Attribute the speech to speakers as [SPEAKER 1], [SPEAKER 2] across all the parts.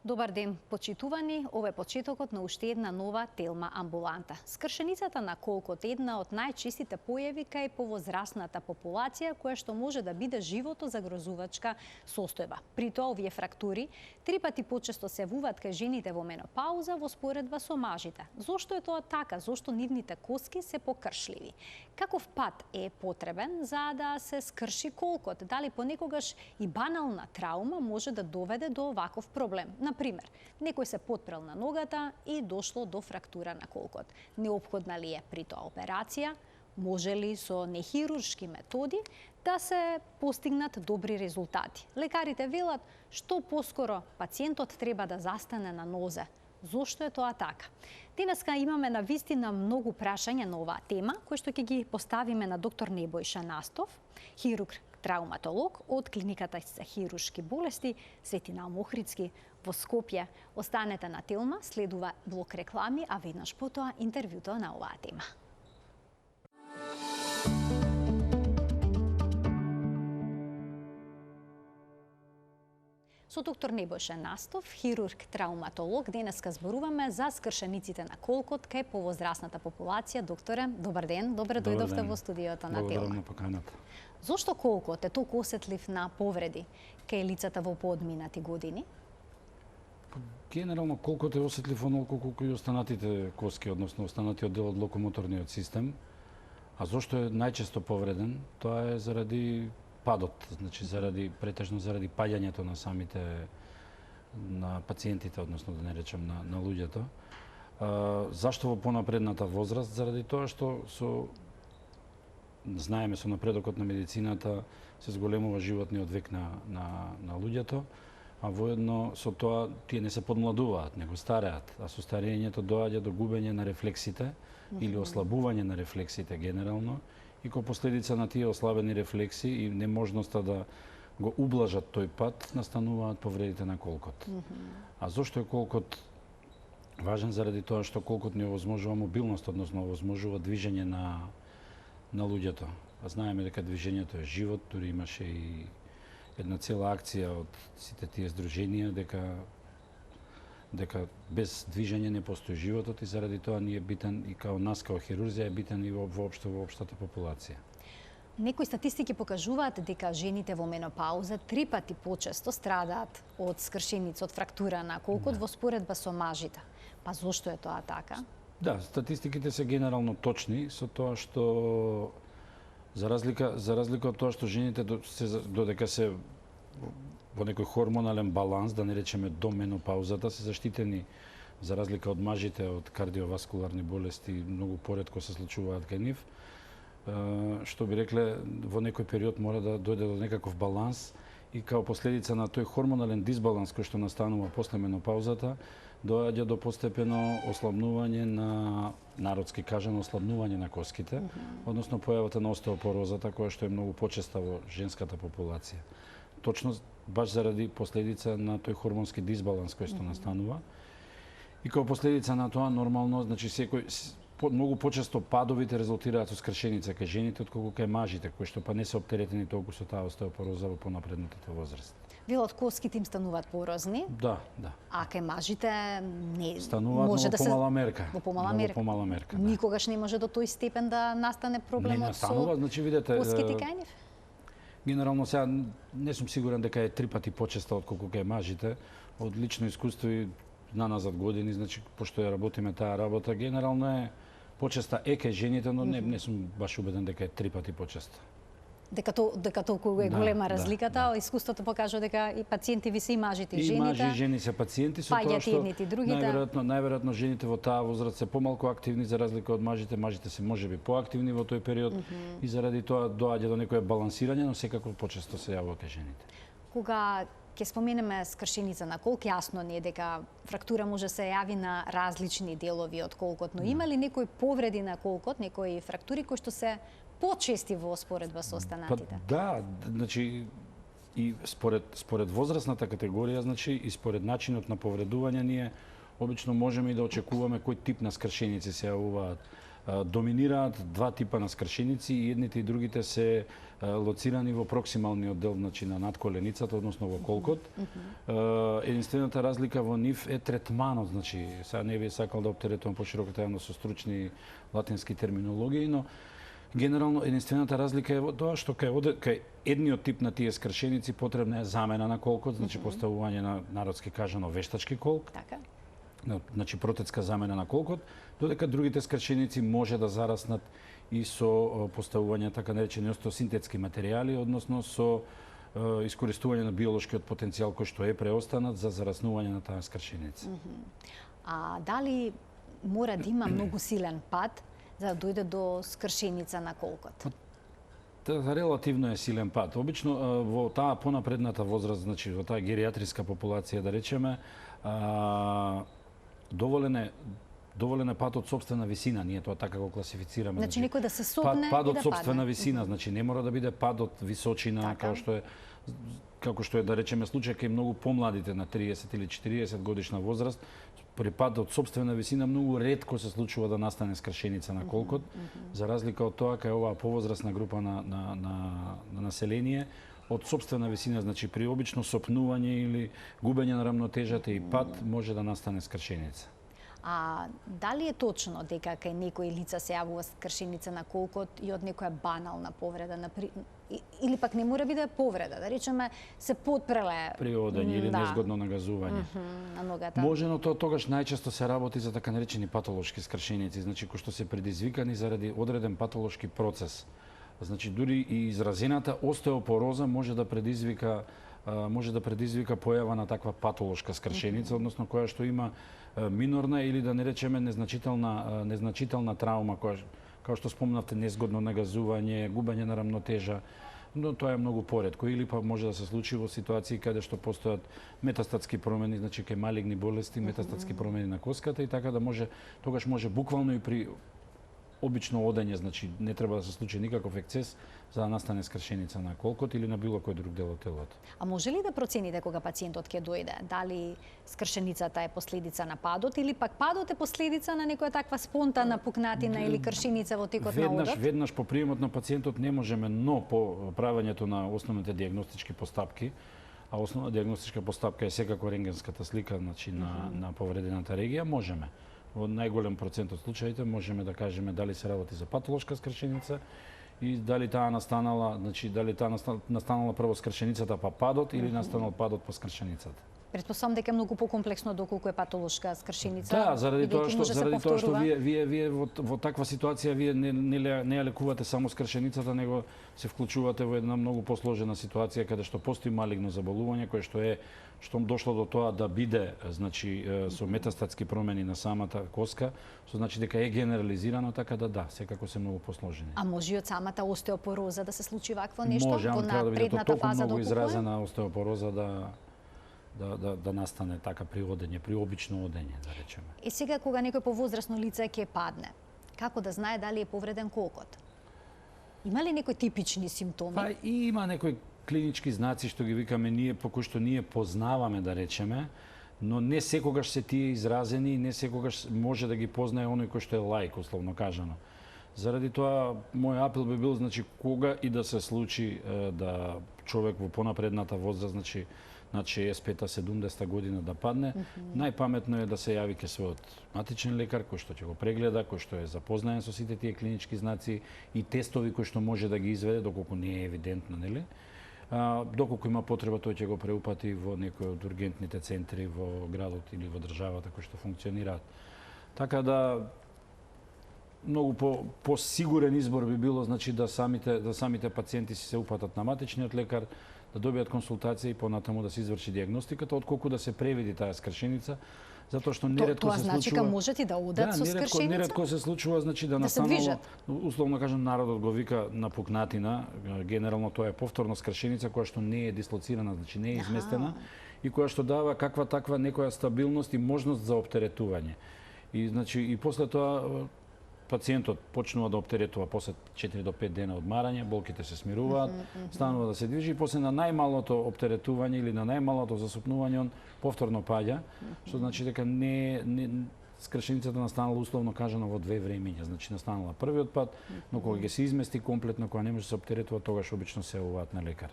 [SPEAKER 1] Добар ден, почитувани. Ова е почетокот на уште една нова телма амбуланта. Скршеницата на колкот е една од најчистите појави кај повозрасната популација, која што може да биде живото загрозувачка состојба. При тоа овие фрактури 3 пати почесто се јавуваат кај жените во менопауза во споредба со мажите. Зошто е тоа така? Зошто нивните коски се покршливи? Каков пат е потребен за да се скрши колкот? Дали понекогаш и банална траума може да доведе до оваков проблем? Например, некој се потпрел на ногата и дошло до фрактура на колкот. Неопходна ли е при тоа операција? Може ли со нехируршки методи да се постигнат добри резултати? Лекарите велат што поскоро пациентот треба да застане на нозе. Зошто е тоа така? Денеска имаме на вистина многу прашања на оваа тема, кои што ќе ги поставиме на доктор Небојша Настов, хирург травматолог од клиниката за хируршки болести Свети Наум Охридски во Скопје. Останете на телма, следува блок реклами, а веднаш потоа интервјуто на оваа тема. Со доктор Небојша Настов, хирург травматолог, денеска зборуваме за скршениците на колкот кај повозрасната популација. Докторе, добар ден, добре дојдовте во студиото на телма.
[SPEAKER 2] Благодарам на поканата.
[SPEAKER 1] Зошто колкот е толку осетлив на повреди кај лицата во поодминати години?
[SPEAKER 2] Генерално колкот е осетлив онолку колку и останатите коски, односно останатиот дел од локомоторниот систем. А зошто е најчесто повреден? Тоа е заради падот, значи претежно заради паѓањето на самите на пациентите, односно да не речем на луѓето. Зашто во понапредната возраст? Заради тоа што знаеме со напредокот на медицината се зголемува животниот век на луѓето, а воедно со тоа тие не се подмладуваат, него стареат, а со старењето доаѓа до губење на рефлексите или ослабување на рефлексите генерално, и како последица на тие ослабени рефлекси и неможноста да го ублажат тој пат, настануваат повредите на колкот. А зошто е колкот важен? Заради тоа што колкот ни овозможува мобилност, односно овозможува движење на луѓето. А знаеме дека движењето е живот, дури имаше и една цела акција од сите тие здруженија дека без движење не постои животот и заради тоа ни е битен и као нас, као хирурзија е битен и воопшто во општата популација.
[SPEAKER 1] Некои статистики покажуваат дека жените во менопауза 3 пати почесто страдаат од скршеница, од фрактура на колкот во споредба со мажите. Па зошто е тоа така?
[SPEAKER 2] Да, статистиките се генерално точни со тоа што за разлика од тоа што жените додека се во некој хормонален баланс, да не речеме до менопаузата, се заштитени за разлика од мажите од кардиоваскуларни болести, многу поретко се случуваат кај нив. Што би рекле, во некој период мора да дојде до некаков баланс и као последица на тој хормонален дисбаланс кој што настанува после менопаузата, доаѓа до постепено ослабнување на, народски кажано, ослабнување на коските, односно појавата на остеопорозата, која што е многу почеста во женската популација. Точно баш заради последица на тој хормонски дисбаланс кој што настанува. И како последица на тоа нормално, значи многу почесто падовите резултираат со скршеница кај жените отколку кај мажите, кои што па не се оптеретени толку со таа остеопороза во понапредната возраст.
[SPEAKER 1] Велот коските им стануваат порозни?
[SPEAKER 2] Да.
[SPEAKER 1] А кај мажите не
[SPEAKER 2] стануваат
[SPEAKER 1] може да се
[SPEAKER 2] помала мерка.
[SPEAKER 1] Во помала мерка. Никогаш не може до тој степен да настане проблемот
[SPEAKER 2] со значи видете
[SPEAKER 1] коските кај нив?
[SPEAKER 2] Генерално сега не сум сигурен дека е 3 пати почеста отколку кај мажите. Од лично искуство и наназад години, значи пошто ја работиме таа работа, генерално е почеста кај жените, но не сум баш убеден дека е 3 пати почеста.
[SPEAKER 1] Дека толку е голема разликата, искуството покажува дека и пациенти ви се и мажите и жените.
[SPEAKER 2] И мажи и жени се пациенти, со тоа што најверојатно жените во таа возраст се помалку активни за разлика од мажите. Мажите се можеби поактивни во тој период и заради тоа доаѓа до некое балансирање, но секако почесто се јавува кај жените.
[SPEAKER 1] Кога ќе споменеме скршеница на колк, јасно не е дека фрактура може се јави на различни делови од колкот, но има ли некои повреди на колкот, некои фрактури кои што се почести во споредба со останатите?
[SPEAKER 2] Да, значи и според возрастната категорија, значи и според начинот на повредување ние обично можеме и да очекуваме кој тип на скршеници се јавуваат. Доминираат два типа на скршеници и едните и другите се лоцирани во проксималниот дел, значи на надколеницата, односно во колкот. Единствената разлика во нив е третманот, значи сега не би сакал да оптеретувам пошироката јавност со стручни латински терминологии, но генерално единствената разлика е во тоа што кај едниот тип на тие скршеници потребна е замена на колкот, значи поставување на народски кажано вештачки колк.
[SPEAKER 1] Така.
[SPEAKER 2] Значи протецка замена на колкот, додека другите скршеници може да зараснат и со поставување така наречени остеосинтетски материјали, односно со искористување на биолошкиот потенцијал кој што е преостанат за зараснување на таа скршеница.
[SPEAKER 1] А дали мора да има многу силен пад за да дојде до скршеница на колкот?
[SPEAKER 2] Релативно е силен пад. Обично во таа понапредната возраст, значи во таа геријатриска популација да речеме, доволен е пад од собствена висина, ние тоа така го класифицираме.
[SPEAKER 1] Значи некој да се согне
[SPEAKER 2] пад
[SPEAKER 1] и
[SPEAKER 2] од
[SPEAKER 1] да
[SPEAKER 2] собствена
[SPEAKER 1] падне.
[SPEAKER 2] висина, значи не мора да биде пад од височина,
[SPEAKER 1] Така.
[SPEAKER 2] како што е да речеме случај кај многу помладите на 30 или 40 годишна возраст, при пад од собствена висина многу ретко се случува да настане скршеница на колкот, за разлика од тоа кај оваа повозрастна група на население, од собствена висина, значи при обично сопнување или губење на рамнотежата и пад може да настане скршеница.
[SPEAKER 1] А дали е точно дека кај некои лица се јавува скршеница на колкот и од некоја банална повреда, или пак не мора биде повреда, да речеме се потпреле
[SPEAKER 2] Приодење или незгодно нагазување.
[SPEAKER 1] на ногата?
[SPEAKER 2] Може, но тоа тогаш најчесто се работи за така наречени патолошки скршеници, значи кои што се предизвикани заради одреден патолошки процес. Значи дури и изразената остеопороза може да предизвика појава на таква патолошка скршеница, односно која што има минорна или да не речеме незначителна травма, како што спомнавте, незгодно нагазување, губење на рамнотежа, но тоа е многу поретко. Или па може да се случи во ситуации каде што постојат метастатски промени, значи кај малигни болести, метастатски промени на коската и така да може, тогаш може буквално и при обично одење, значи не треба да се случи никаков ексцес за да настане скршеница на колкот или на било кој друг дел од телото.
[SPEAKER 1] А може ли да процените кога пациентот ќе дојде, дали скршеницата е последица на падот или пак падот е последица на некоја таква спонтанна пукнатина или кршеница во текот на одот?
[SPEAKER 2] Веднаш по приемот на пациентот не можеме, но по правењето на основните диагностички постапки, а основна диагностичка постапка е секако рентгенската слика, значи на повредената регија, можеме. Во најголем процент од случаите можеме да кажеме дали се работи за патолошка скршеница и дали таа настанала, значи дали таа настанала прво скршеницата па падот или настанал падот па скршеницата.
[SPEAKER 1] Претпоставам дека е многу покомплексно доколку е патолошка скршеница.
[SPEAKER 2] Да, заради тоа што
[SPEAKER 1] вие
[SPEAKER 2] вие во таква ситуација вие не ја лекувате само скршеницата, него се вклучувате во една многу посложена ситуација каде што постои малигно заболување кое што дошло до тоа да биде, значи со метастатски промени на самата коска, што значи дека е генерализирано, така да, секако се многу посложени.
[SPEAKER 1] А може и од самата остеопороза да се случи вакво нешто
[SPEAKER 2] може,
[SPEAKER 1] во
[SPEAKER 2] треба да биде
[SPEAKER 1] напредната
[SPEAKER 2] толку
[SPEAKER 1] фаза
[SPEAKER 2] многу
[SPEAKER 1] доколку е?
[SPEAKER 2] изразена остеопороза да настане така при одење, при обично одење, да речеме.
[SPEAKER 1] И сега кога некој повозрасно лице ќе падне, како да знае дали е повреден колкот? Има ли некои типични симптоми?
[SPEAKER 2] Па и има некои клинички знаци што ги викаме ние, по кои што ние познаваме, да речеме, но не секогаш се тие изразени и не секогаш може да ги познае оној кој што е лаик, условно кажано. Заради тоа, мој апел би бил, значи, кога и да се случи да човек во понапредната возраст, значи, на 65-70 година да падне, најпаметно е да се јави ке својот матичен лекар, кој што ќе го прегледа, кој што е запознаен со сите тие клинички знаци и тестови кои што може да ги изведе, доколку не е евидентно, нели? Доколку има потреба, тој ќе го преупати во некој од ургентните центри во градот или во државата кои што функционираат. Така да многу по-сигурен избор би било, значи, да самите пациенти се упатат на матичниот лекар, да добијат консултација и понатаму да се изврши диагностиката, отколку да се превиди таа скршеница, затоа што неретко се случува.
[SPEAKER 1] Тоа значи ка можат и да одат со скршеница?
[SPEAKER 2] Неретко се случува, значи да настанало, условно кажам, народот го вика напукнатина, генерално тоа е повторно скршеница која што не е дислоцирана, значи не е изместена и која што дава каква таква некоја стабилност и можност за оптеретување. И значи и после тоа пациентот почнува да оптеретува после 4 до 5 дена одмарање, болките се смируваат, станува да се движи и после на најмалото оптеретување или на најмалото засупнување он повторно паѓа, што значи дека скршеницата настанала условно кажано во две времиња. Значи настанала првиот пат, но кога ќе се измести комплетно, кога не може да се оптеретува, тогаш обично се јавуваат на лекар.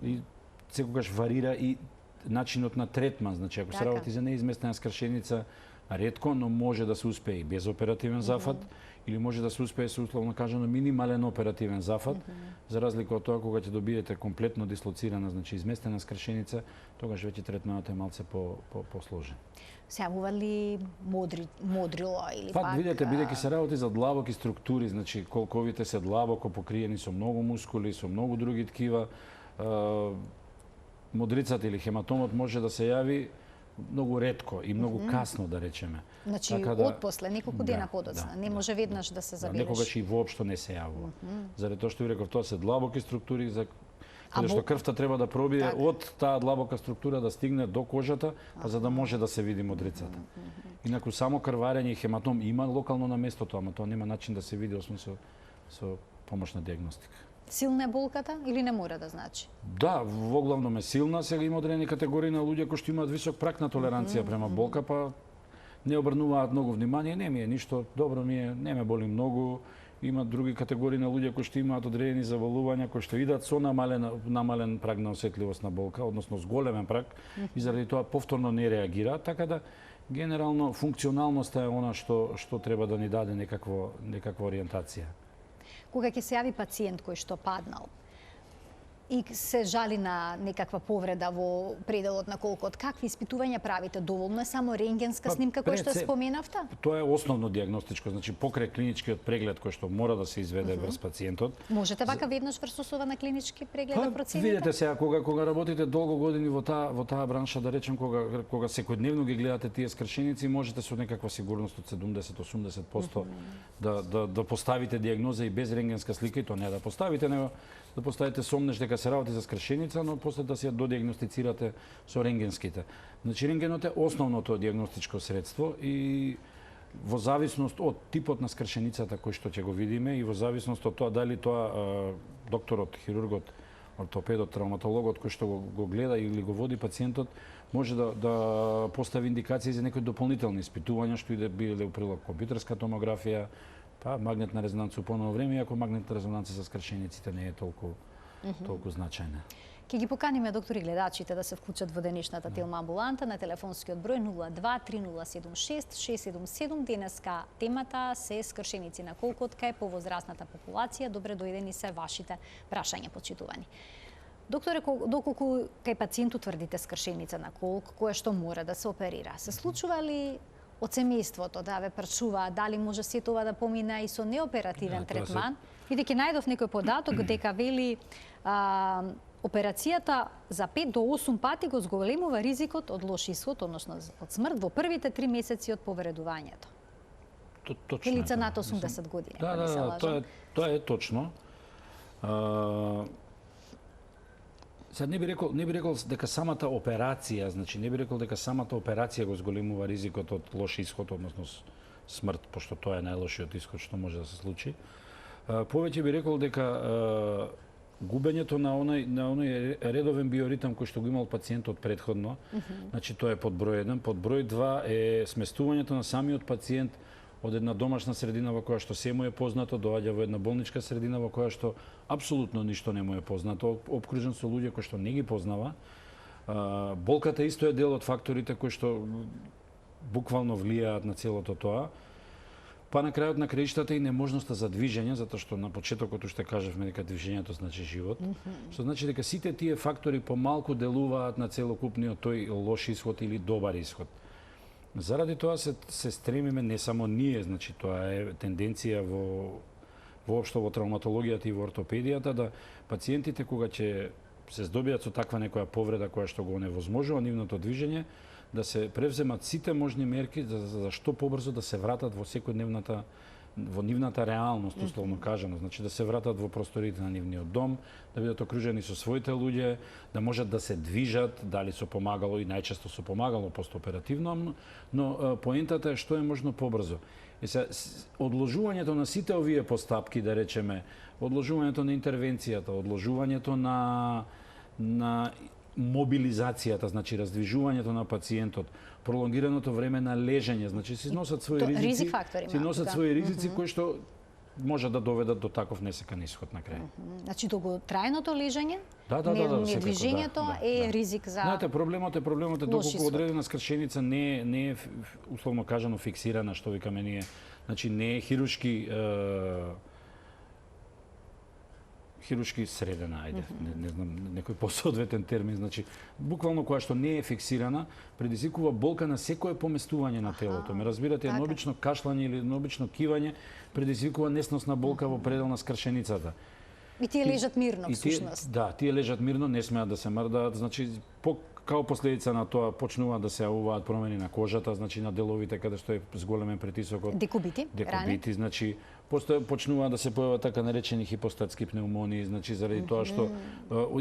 [SPEAKER 2] И секогаш варира и начинот на третман. Значи ако се работи за неизместена скршеница, ретко, но може да се успее и без оперативен зафат, или може да се успее со условно кажано минимален оперативен зафат, за разлика од тоа кога ќе добиете комплетно дислоцирана, значи изместена скршеница, тогаш веќе третманот е малце посложен.
[SPEAKER 1] Се јавува ли модрило или пак?
[SPEAKER 2] Видете, бидејќи се работи за длабоки структури, значи колковите се длабоко покриени со многу мускули, со многу други ткива, модрицата или хематомот може да се јави многу ретко и многу касно, да речеме.
[SPEAKER 1] Значи, отпосле, неколку дена подоцна. Не може веднаш да се забележи.
[SPEAKER 2] Некогаш и воопшто не се јавува. Заради тоа што ви реков, тоа се длабоки структури за каде што крвта треба да пробие од таа длабока структура да стигне до кожата, за да може да се види модрицата. Инаку само крварење и хематом има локално на местото, ама тоа нема начин да се види освен со помошна диагностика.
[SPEAKER 1] Силна е болката или не мора да значи?
[SPEAKER 2] Да, воглавном е силна. Сега има одредени категории на луѓе кои што имаат висок праг на толеранција према болка, па не обрнуваат многу внимание, не ми е ништо, добро ми е, не ме боли многу. Има други категории на луѓе кои што имаат одредени заболувања, кои што идат со намален праг на осетливост на болка, односно с големен праг, и заради тоа повторно не реагираат, така да генерално функционалноста е она што треба да ни даде некаква ориентација.
[SPEAKER 1] Кога ќе се јави пациент кој што паднал и се жали на некаква повреда во пределот на колкот, какви испитувања правите? Доволно е само рентгенска снимка која што споменавте?
[SPEAKER 2] Тоа е основно диагностичко, значи покрај клиничкиот преглед кој што мора да се изведе врз пациентот.
[SPEAKER 1] Можете вака веднаш врз основа на клинички преглед да процените?
[SPEAKER 2] Видете сега кога работите долго години во таа бранша, да речем кога секојдневно ги гледате тие скршеници, можете со некаква сигурност од 70-80% да поставите диагноза и без рентгенска слика, и тоа не да поставите, него да поставите сомнеш дека се работи за скршеница, но после да се додиагностицирате со рентгенските. Значи рентгенот е основното диагностичко средство и во зависност од типот на скршеницата кој што ќе го видиме и во зависност од тоа дали тоа докторот, хирургот, ортопедот, травматологот кој што го гледа или го води пациентот може да постави индикации за некои дополнителни испитувања што и да биле у прилог компјутерска томографија, па магнетна резонанца у поново време, иако магнетна резонанца за скршениците не е толку значајна.
[SPEAKER 1] Ке ги поканиме доктори гледачите да се вклучат во денешната Телма амбуланта на телефонскиот број 02-3076-677. Денеска темата се скршеници на колкот кај повозрасната популација. Добре дојдени се вашите прашања, почитувани. Докторе, доколку кај пациент утврдите скршеница на колк, која што мора да се оперира, се случува ли од семејството да ве прашува дали може се тоа да помине и со неоперативен третман? Бидејќи најдов некој податок дека вели операцијата за 5 до 8 пати го зголемува ризикот од лош исход, односно од смрт во првите 3 месеци од повредувањето.
[SPEAKER 2] Точно.
[SPEAKER 1] Лица над 80 години.
[SPEAKER 2] Тоа е точно. Сега не би рекол дека самата операција, значи не би рекол дека самата операција го зголемува ризикот од лош исход, односно смрт, пошто тоа е најлошиот исход што може да се случи. Повеќе би рекол дека губењето на оној редовен биоритам кој што го имал пациентот предходно, значи тоа е под број 1, под број 2 е сместувањето на самиот пациент од една домашна средина во која што се му е познато, доаѓа во една болничка средина во која што апсолутно ништо не му е познато, обкружен со луѓе кои што не ги познава. Болката исто е дел од факторите кои што буквално влијаат на целото тоа. Па на крајот на краиштата и неможноста за движење, затоа што на почетокот уште кажавме дека движењето значи живот, што значи дека сите тие фактори помалку делуваат на целокупниот тој лош исход или добар исход. Заради тоа се стремиме не само ние, значи тоа е тенденција воопшто во травматологијата и во ортопедијата, да пациентите кога ќе се здобијат со таква некоја повреда која што го невозможува нивното движење, да се превземат сите можни мерки за што побрзо да се вратат во нивната реалност, условно кажано, значи да се вратат во просторите на нивниот дом, да бидат окружени со своите луѓе, да можат да се движат, дали со помагало и најчесто со помагало постоперативно, но поентата е што е можно побрзо. И се одложувањето на сите овие постапки, да речеме, одложувањето на интервенцијата, одложувањето на мобилизацијата, значи раздвижувањето на пациентот, пролонгираното време на лежење, значи се носат своји ризици.
[SPEAKER 1] Ризик фактори
[SPEAKER 2] се носат своји ризици кои што може да доведат до таков несекан ишод на крај.
[SPEAKER 1] Значи долготрајното лежење,
[SPEAKER 2] секако,
[SPEAKER 1] недвижењето е ризик за...
[SPEAKER 2] Знаете, проблемот е доколку одредена скршеница не е условно кажано фиксирана, што викаме ние. Значи не е хируршки средена, ајде, не знам некој посоодветен термин, значи буквално која што не е фиксирана, предизвикува болка на секое поместување на телото. Ме разбирате, еднообично кашлање или еднообично кивање предизвикува несносна болка во предел на скршеницата.
[SPEAKER 1] И тие лежат мирно, всушност.
[SPEAKER 2] Да, тие лежат мирно, не смеат да се мрдаат, значи као последица на тоа почнуваат да се јавуваат промени на кожата, значи на деловите каде што е зголемен притисокот. Декубити, значи почнуваат да се појават така наречени хипостатски пневмонии, значи заради тоа што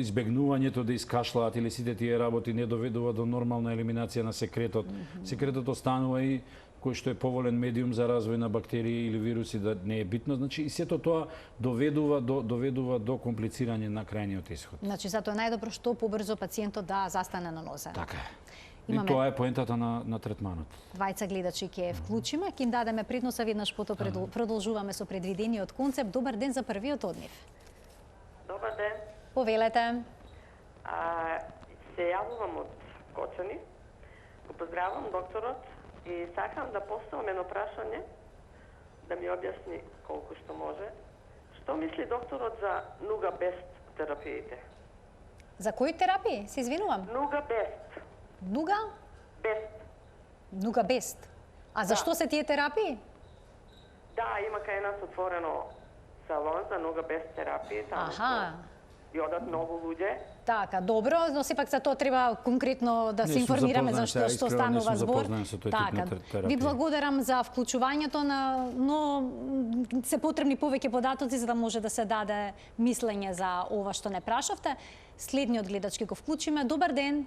[SPEAKER 2] избегнувањето да искашлаат или сите тие работи не доведува до нормална елиминација на секретот. Секретот останува и кој што е поволен медиум за развој на бактерии или вируси, да не е битно, значи и сето тоа доведува до комплицирање на крајниот исход.
[SPEAKER 1] Значи затоа е најдобро што побрзо пациентот да застане на нозе.
[SPEAKER 2] Така е. И тоа е поентата на третманот.
[SPEAKER 1] Двајца гледачи ќе вклучиме, ќе им дадеме предност, а веднаш пото продолжуваме со предвидениот концепт. Добар ден за првиот од нив.
[SPEAKER 3] Добар ден.
[SPEAKER 1] Повелете.
[SPEAKER 3] Се јавувам од Кочани. Го поздравам докторот и сакам да поставам едно прашање, да ми објасни колку што може. Што мисли докторот за нуга бест терапиите?
[SPEAKER 1] За кои терапии? Се извинувам.
[SPEAKER 3] Нуга бест.
[SPEAKER 1] Нуга?
[SPEAKER 3] Бест.
[SPEAKER 1] Нуга бест. А зашто се тие терапии?
[SPEAKER 3] Да, има кај нас отворено салон за нуга бест терапии. И одат многу луѓе.
[SPEAKER 1] Така, добро, но сепак за тоа треба конкретно да се информираме за што станува збор. Така, ви благодарам за вклучувањето но се потребни повеќе податоци за да може да се даде мислење за ова што не прашавте. Следниот гледач ќе го вклучиме. Добар ден.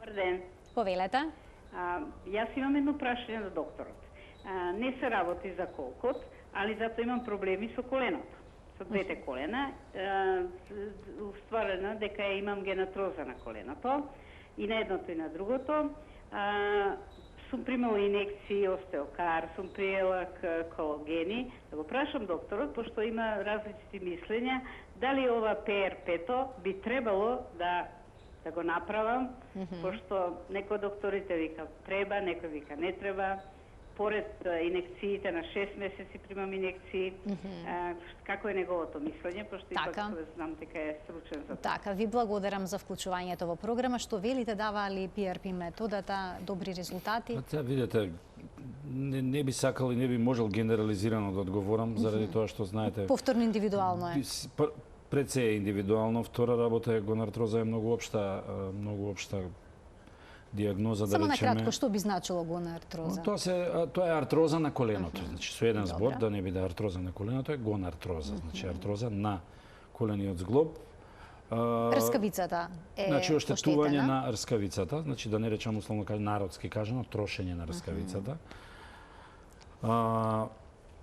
[SPEAKER 4] Добар ден.
[SPEAKER 1] Повелете.
[SPEAKER 4] Јас имам едно прашање за докторот. Не се работи за колкот, али затоа имам проблеми со коленото. Со двете колена, устварена дека имам генатроза на коленото, и на едното и на другото. Сум примала инекции, остеокар, сум приела колагени. Да го прашам докторот, пошто има различити мислења, дали ова ПРП-то би требало да го направам, пошто некои докторите вика треба, некои вика не треба. Поред инекциите на 6 месеци примам инекции. Како е неговото мислење, пошто ипак знам дека е стручен за тоа.
[SPEAKER 1] Така, ви благодарам за вклучувањето во програма. Што велите, дава ли PRP методата добри резултати?
[SPEAKER 2] Видете, не би сакал и не би можел генерализирано да одговорам, заради тоа што знаете...
[SPEAKER 1] Повторно индивидуално е.
[SPEAKER 2] Пред се е индивидуално, втора работа е гонартроза, е многу општа диагноза, да речеме.
[SPEAKER 1] Само накратко, што би значило гонартроза?
[SPEAKER 2] Тоа е артроза на коленото. Значи, со еден збор, да не биде артроза на коленото, е гонартроза. Значи, артроза на колениот зглоб.
[SPEAKER 1] Рскавицата е
[SPEAKER 2] значи, оштетување на рскавицата, значи, да не речам условно народски кажано, трошење на рскавицата.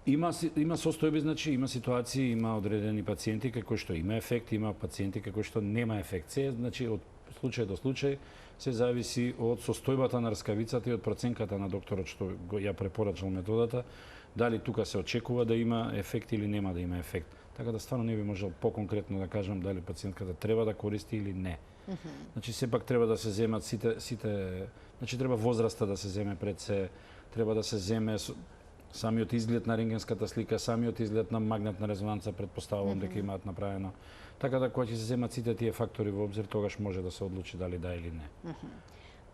[SPEAKER 2] Има состојби, значи, има ситуации, има одредени пациенти кои што има ефект, има пациенти кои што нема ефект. Се, значи, од случај до случај, се зависи од состојбата на рскавицата и од проценката на докторот што ја препорачал методата, дали тука се очекува да има ефект или нема да има ефект. Така да стварно не би можел поконкретно да кажам дали пациентката треба да користи или не. Значи сепак треба да се земат сите, значи треба возраста да се земе пред се, треба да се земе самиот изглед на рентгенската слика, самиот изглед на магнетна резонанца, предпоставувам дека имаат направено. Така да кога ќе се земат сите тие фактори во обзир, тогаш може да се одлучи дали да или не.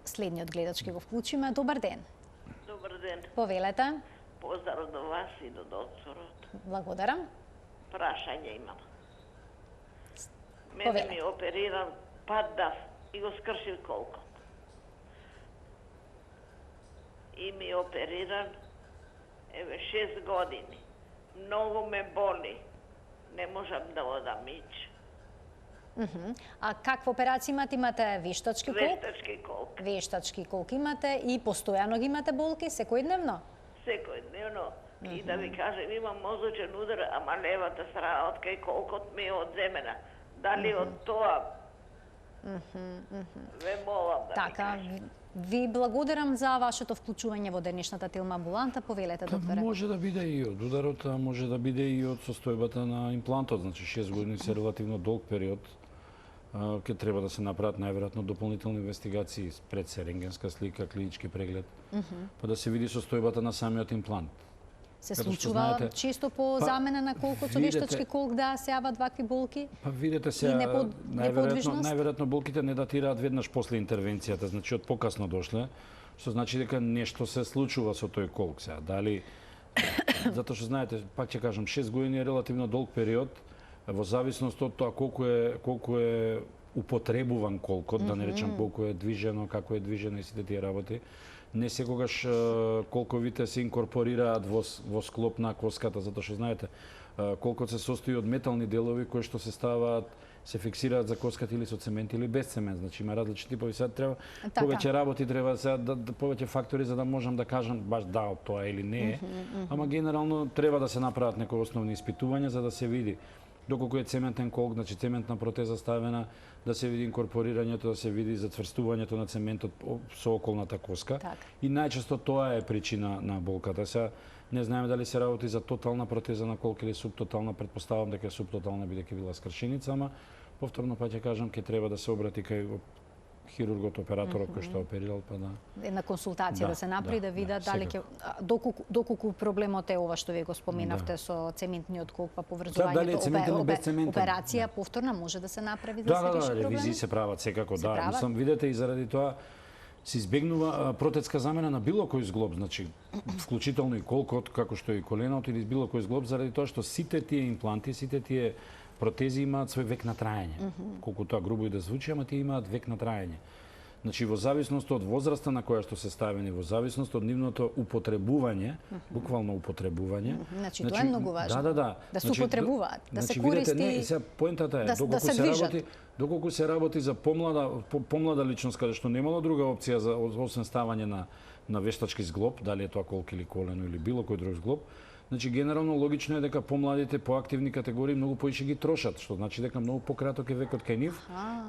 [SPEAKER 1] Следниот гледач ќе го вклучиме. Добар ден.
[SPEAKER 3] Добар ден.
[SPEAKER 1] Повелете.
[SPEAKER 3] Поздрав до вас и до докторот.
[SPEAKER 1] Благодарам.
[SPEAKER 3] Прашање имам. Мене ми опериран паддав и го скршил колкот. И ми опериран 6 години. Многу ме боли. Не можам да одам ич.
[SPEAKER 1] А каква операција имате? Имате вештачки колк?
[SPEAKER 3] Вештачки колк.
[SPEAKER 1] Вештачки колк имате и постојано ги имате болки, секојдневно?
[SPEAKER 3] Секојдневно. И да ви кажем, имам мозочен удар, ама левата страна од кај колкот ми е одземена. Дали од тоа Ве молам да
[SPEAKER 1] Така, ви благодарам за вашето вклучување во денешната Телма амбуланта. Повелете, докторе.
[SPEAKER 2] Може да биде и од ударот, а може да биде и од состојбата на имплантот. Значи 6 години се релативно долг период. Ке треба да се направат најверојатно дополнителни инвестигации пред се рентгенска слика, клинички преглед, па да се види состојбата на самиот имплант.
[SPEAKER 1] Се
[SPEAKER 2] Като што
[SPEAKER 1] случува
[SPEAKER 2] знаете,
[SPEAKER 1] често по замена на колкото
[SPEAKER 2] видете-
[SPEAKER 1] вештачки колк да се јават вакви болки?
[SPEAKER 2] Па видете
[SPEAKER 1] И
[SPEAKER 2] се,
[SPEAKER 1] неподвижност?
[SPEAKER 2] најверојатно болките не датираат веднаш после интервенцијата, значи од покасно дошле, што значи дека нешто се случува со тој колк сега. Дали затоа што знаете, пак ќе кажам, 6 години е релативно долг период, во зависност од тоа колку е употребуван колкот, да не речам колку е движено, како е движено и сите тие работи. Не секогаш колковите се инкорпорираат во склоп на коската, затоа што знаете, колкот се состои од метални делови кои што се ставаат, се фиксираат за коската или со цемент или без цемент. Значи има различни типови. Сега треба
[SPEAKER 1] Така.
[SPEAKER 2] повеќе работи, треба сега да повеќе фактори за да можам да кажам баш да од тоа или не е. Ама генерално треба да се направат некои основни испитувања за да се види доколку е цементен колк, значи цементна протеза ставена, да се види инкорпорирањето, да се види зацврстувањето на цементот со околната коска.
[SPEAKER 1] Така.
[SPEAKER 2] И најчесто тоа е причина на болката. Сега не знаеме дали се работи за тотална протеза на колк или субтотална, предпоставам дека е субтотална бидејќи била скршеница, ама повторно па ќе кажам ќе треба да се обрати кај хирургот, операторот кој што оперирал, па да.
[SPEAKER 1] Една консултација да се направи да видат дали ќе
[SPEAKER 2] секако.
[SPEAKER 1] доколку проблемот е ова што ви го споменавте со цементниот колк па
[SPEAKER 2] Сега, дали е цементен или без цементен?
[SPEAKER 1] операција повторна може да се направи да
[SPEAKER 2] Да,
[SPEAKER 1] се
[SPEAKER 2] да,
[SPEAKER 1] реши
[SPEAKER 2] да,
[SPEAKER 1] проблемот.
[SPEAKER 2] ревизии се прават секако,
[SPEAKER 1] Се
[SPEAKER 2] да.
[SPEAKER 1] прават?
[SPEAKER 2] Мислам, видете и заради тоа се избегнува протетска замена на било кој зглоб, значи вклучително и колкот, како што и коленото или било кој зглоб, заради тоа што сите тие импланти, сите тие протези имаат свој век на траење. Колку тоа грубо и да звучи, ама тие имаат век на траење. Значи во зависност од возраста на која што се ставени, во зависност од нивното употребување, буквално употребување.
[SPEAKER 1] Значи, тоа е многу важно.
[SPEAKER 2] Да.
[SPEAKER 1] Да се
[SPEAKER 2] Значи,
[SPEAKER 1] употребуваат, да се
[SPEAKER 2] значи, видете,
[SPEAKER 1] користи,
[SPEAKER 2] не, сега поентата е,
[SPEAKER 1] да се движат.
[SPEAKER 2] доколку се работи за помлада личност каде што немало друга опција за освен ставање на вештачки зглоб, дали е тоа колк или колено или било кој друг зглоб, значи генерално логично е дека помладите поактивни категории многу поише ги трошат, што значи дека многу пократок е векот кај нив,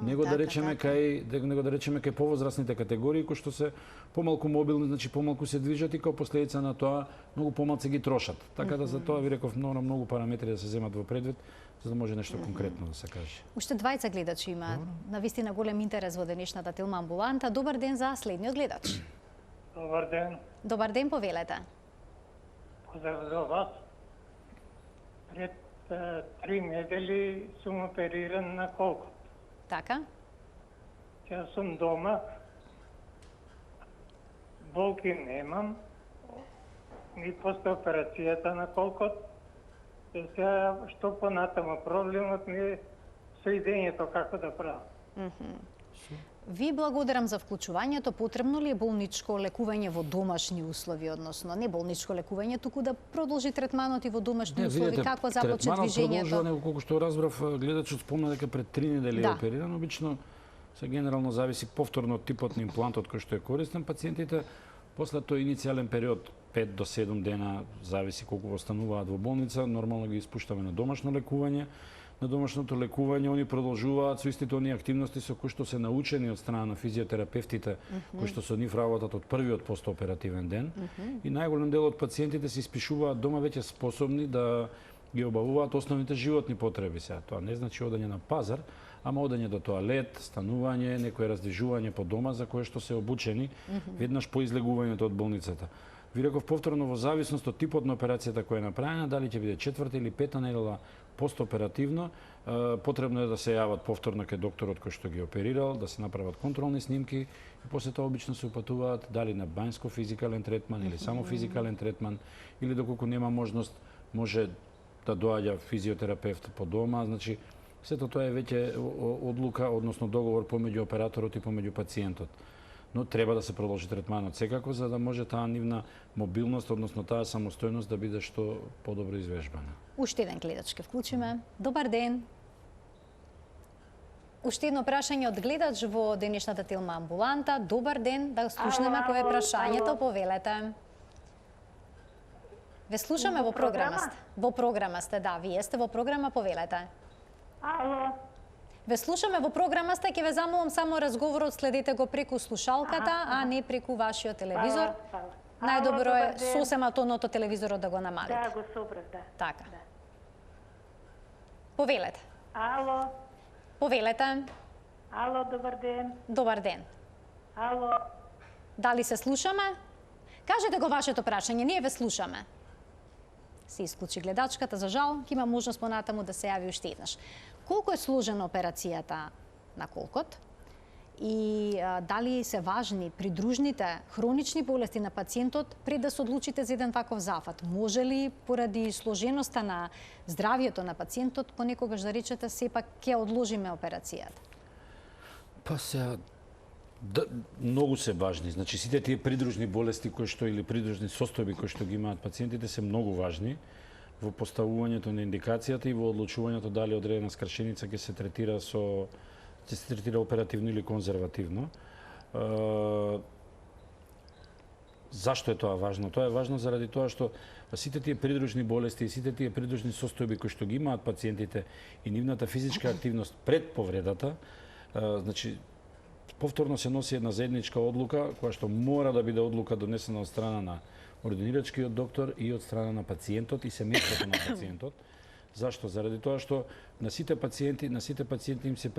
[SPEAKER 2] него да речеме кај повозрасните категории кои што се помалку мобилни, значи помалку се движат и како последица на тоа многу помалку ги трошат. Така да за тоа ви реков многу параметри да се земат во предвид за да може нешто конкретно да се каже.
[SPEAKER 1] Уште двајца гледачи има навистина голем интерес во денешната Телма амбуланта. Добар ден за следниот гледач.
[SPEAKER 5] Добар ден,
[SPEAKER 1] Добар ден, повелете.
[SPEAKER 5] поздрав за вас. Пред 3 недели сум опериран на колкот.
[SPEAKER 1] Така?
[SPEAKER 5] Сега сум дома, болки немам, ни после операцијата на колкот. И сега, што понатамо, проблемот ми е соидењето како да правам.
[SPEAKER 1] Ви благодарам за вклучувањето. Потребно ли е болничко лекување во домашни услови, односно не болничко лекување, туку да продолжи третманот и во домашни услови? Како започне движењето?
[SPEAKER 2] Третманот колку што разбрав, гледачот спомна дека пред 3 недели е
[SPEAKER 1] Да.
[SPEAKER 2] опериран. Обично се генерално зависи повторно од типот на имплантот кој што е користен. Пациентите после тој иницијален период 5 до 7 дена, зависи колку остануваат во болница, нормално ги испуштаме на домашно лекување. На домашното лекување они продолжуваат со истите оние активности со кои што се научени од страна на физиотерапевтите, кои што со нив работат од првиот постоперативен ден. И најголем дел од пациентите се испишуваат дома веќе способни да ги обавуваат основните животни потреби. Сега тоа не значи одење на пазар, ама одење до тоалет, станување, некое раздвижување по дома за кое што се обучени веднаш по излегувањето од болницата. Ви реков повторно во зависност од типот на операцијата која е направена, дали ќе биде 4-та или 5-та недела постоперативно, потребно е да се јават повторно кај докторот кој што ги оперирал, да се направат контролни снимки и после тоа обично се упатуваат дали на бањско-физикален третман или само физикален третман, или доколку нема можност, може да доаѓа физиотерапевт по дома, значи сето тоа е веќе одлука, односно договор помеѓу операторот и помеѓу пациентот. Но треба да се продолжи третманот секако за да може таа нивна мобилност, односно таа самостојност да биде што подобро извежбана.
[SPEAKER 1] Уште еден гледач ке вклучиме. Добар ден. Уште едно прашање од гледач во денешната Телма амбуланта. Добар ден, да слушнеме кое е прашањето, повелете. Ве слушаме во програма сте. Во програма сте, да, вие сте во програма, повелете.
[SPEAKER 6] Ало,
[SPEAKER 1] Ве слушаме во програмата, ќе ве замолам само разговорот следете го преку слушалката, а не преку вашиот телевизор.
[SPEAKER 4] Фала.
[SPEAKER 1] Најдобро
[SPEAKER 4] Ало,
[SPEAKER 1] е
[SPEAKER 4] добар ден.
[SPEAKER 1] сосема тоното телевизорот да го намалите.
[SPEAKER 4] Да, го собрав, да.
[SPEAKER 1] Така.
[SPEAKER 4] Да.
[SPEAKER 1] Повелете.
[SPEAKER 4] Ало,
[SPEAKER 1] Повелете.
[SPEAKER 4] ало, добар ден.
[SPEAKER 1] Добар ден.
[SPEAKER 4] Ало,
[SPEAKER 1] Дали се слушаме? Кажете го вашето прашање, ние ве слушаме. Се исклучи гледачката, за жал, ќе има можност понатаму да се јави уште еднаш. Колку е сложена операцијата на колкот? И дали се важни придружните хронични болести на пациентот пред да се одлучите за еден ваков зафат? Може ли поради сложеноста на здравието на пациентот понекогаш да речете сепак ќе одложиме операцијата?
[SPEAKER 2] Па сега, да, многу се важни. Значи сите тие придружни болести кои што или придружни состојби кои што ги имаат пациентите се многу важни во поставувањето на индикацијата и во одлучувањето дали одредена скршеница ќе се третира оперативно или конзервативно. Зашто е тоа важно? Тоа е важно заради тоа што сите тие придружни болести и сите тие придружни состојби кои што ги имаат пациентите и нивната физичка активност пред повредата, значи повторно се носи една заедничка одлука која што мора да биде одлука донесена од страна на ординирачкиот доктор и од страна на пациентот и семејството на пациентот. Зашто? Заради тоа што на сите пациенти им се